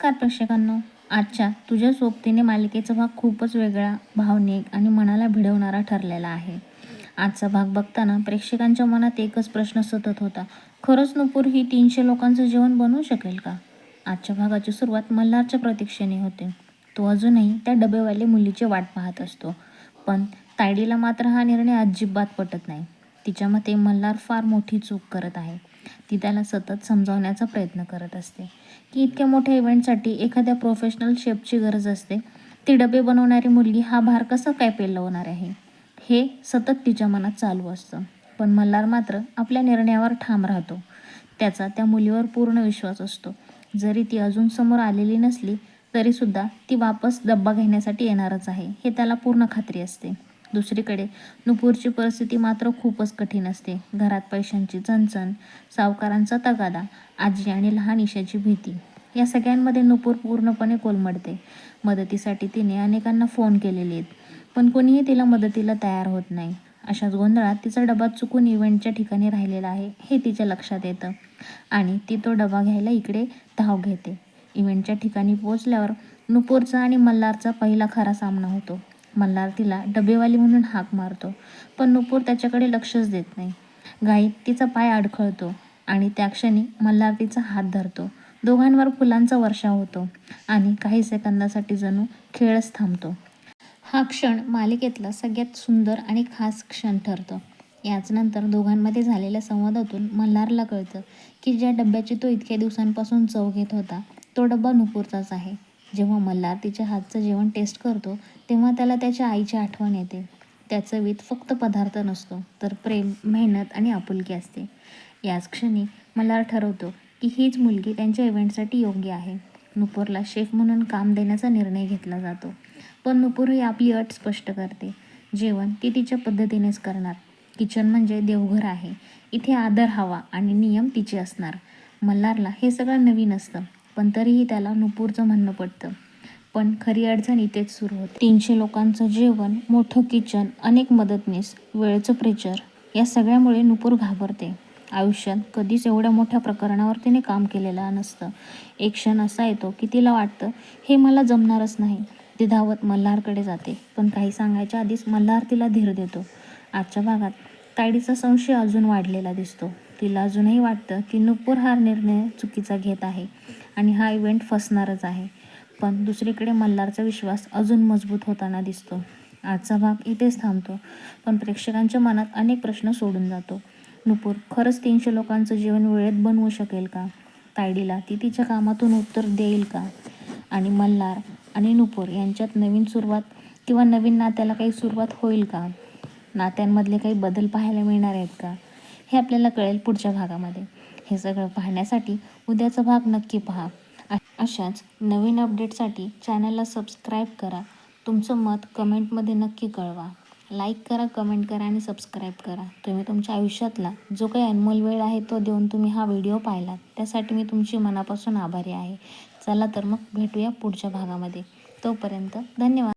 नमस्कार प्रेक्षकांनो. आजच्या तुझ्या सोबतीने मालिकेचा भाग खूपच वेगळा, भावनिक आणि मनाला भिडवणारा ठरलेला आहे. आजचा भाग बघताना प्रेक्षकांच्या मनात एकच प्रश्न सतत होता. खरंच नुपूर ही 300 लोकांचं जेवण बनवू शकेल का? आजच्या भागाची सुरुवात मल्हारच्या प्रतीक्षेने होते. तो अजूनही त्या डबेवाले मुलीची वाट पाहत असतो. पण तायडीला मात्र हा निर्णय अजिबात पटत नाही. तिच्या मते मल्हार फार मोठी चूक करत आहे. ती त्याला सतत समजावण्याचा प्रयत्न करत असते की इतक्या मोठ्या इव्हेंटसाठी एखाद्या प्रोफेशनल शेफची गरज असते. ती डबे बनवणारी मुलगी हा भार कसा काय पेलवणार आहे, हे सतत तिच्या मनात चालू असतं. पण मल्हार मात्र आपल्या निर्णयावर ठाम राहतो. त्याचा त्या मुलीवर पूर्ण विश्वास असतो. जरी ती अजून समोर आलेली नसली तरीसुद्धा ती वापस डब्बा घेण्यासाठी येणारच आहे, हे त्याला पूर्ण खात्री असते. दुसरीकडे नुपूरची परिस्थिती मात्र खूपच कठीण असते. घरात पैशांची चणचण, सावकारांचा तगादा, आजी आणि लहान ईशाची भीती, या सगळ्यांमध्ये नुपूर पूर्णपणे कोलमडते. मदतीसाठी तिने अनेकांना फोन केलेले आहेत, पण कोणीही तिला मदतीला तयार होत नाही. अशाच गोंधळात तिचा डबा चुकून इव्हेंटच्या ठिकाणी राहिलेला आहे हे तिच्या लक्षात येतं आणि ती तो डबा घ्यायला इकडे धाव घेते. इव्हेंटच्या ठिकाणी पोहोचल्यावर नुपूरचा आणि मल्हारचा पहिला खरा सामना होतो. मल्हार तिला डबेवाली म्हणून हाक मारतो, पण नुपूर त्याच्याकडे लक्षच देत नाही. घाईत तिचा पाय अडखळतो आणि त्या क्षणी मल्हार तिचा हात धरतो. दोघांवर फुलांचा वर्षाव होतो आणि काही सेकंदासाठी जणू खेळच थांबतो. हा क्षण मालिकेतला सगळ्यात सुंदर आणि खास क्षण ठरतो. याच नंतर दोघांमध्ये झालेल्या संवादातून मल्हारला कळतं की ज्या डब्याची तो इतक्या दिवसांपासून चव घेत होता तो डब्बा नुपूरचाच आहे. जेव्हा मल्हार तिच्या हातचं जेवण टेस्ट करतो तेव्हा त्याला त्याच्या आईची आठवण येते. त्या चवीत फक्त पदार्थ नसतो, तर प्रेम, मेहनत आणि आपुलकी असते. याच क्षणी मल्हार ठरवतो की हीच मुलगी त्यांच्या इव्हेंटसाठी योग्य आहे. नुपूरला शेफ म्हणून काम देण्याचा निर्णय घेतला जातो. पण नुपूरही आपली अट स्पष्ट करते. जेवण ती तिच्या पद्धतीनेच करणार. किचन म्हणजे देवघर आहे. इथे आदर हवा आणि नियम तिचे असणार. मल्हारला हे सगळं नवीन असतं, पण तरीही त्याला नुपूरचं म्हणणं पडतं. पण खरी अडचण इथेच सुरू होते. 300 लोकांचं जेवण, मोठं किचन, अनेक मदतनीस, वेळेचं प्रेशर, या सगळ्यामुळे नुपूर घाबरते. आयुष्यात कधीच एवढ्या मोठ्या प्रकरणावर तिने काम केलेलं नसतं. एक क्षण असा येतो की तिला वाटतं हे मला जमणारच नाही. ती धावत मल्हारकडे जाते, पण काही सांगायच्या आधीच मल्हार तिला धीर देतो. आजच्या भागात तायडीचा संशय अजून वाढलेला दिसतो. तिला अजूनही वाटतं की नुपूर हा निर्णय चुकीचा घेत आहे आणि हा इव्हेंट फसणारच आहे. पण दुसरीकडे मल्हारचा विश्वास अजून मजबूत होताना दिसतो. आजचा भाग इथेच थांबतो, पण प्रेक्षकांच्या मनात अनेक प्रश्न सोडून जातो. नुपूर खरंच 300 लोकांचं जेवण वेळेत बनवू शकेल का? तायडीला ती तिच्या कामातून उत्तर देईल का? आणि मल्हार आणि नुपूर यांच्यात नवीन सुरुवात किंवा नवीन नात्याला काही सुरुवात होईल का? नात्यांमधले काही बदल पाहायला मिळणार आहेत का? हे आपल्याला कळेल पुढच्या भागामध्ये. हे सगळं पाहण्यासाठी उद्याचा भाग नक्की पहा. अशाच नवीन अपडेटसाठी चॅनलला सबस्क्राईब करा. तुमचं मत कमेंटमध्ये नक्की कळवा. लाईक करा, कमेंट करा आणि सबस्क्राईब करा. तुम्ही तुमच्या आयुष्यातला जो काही अनमोल वेळ आहे तो देऊन तुम्ही हा व्हिडिओ पाहिलात, त्यासाठी मी तुमची मनापासून आभारी आहे. चला तर मग भेटूया पुढच्या भागामध्ये. तोपर्यंत धन्यवाद.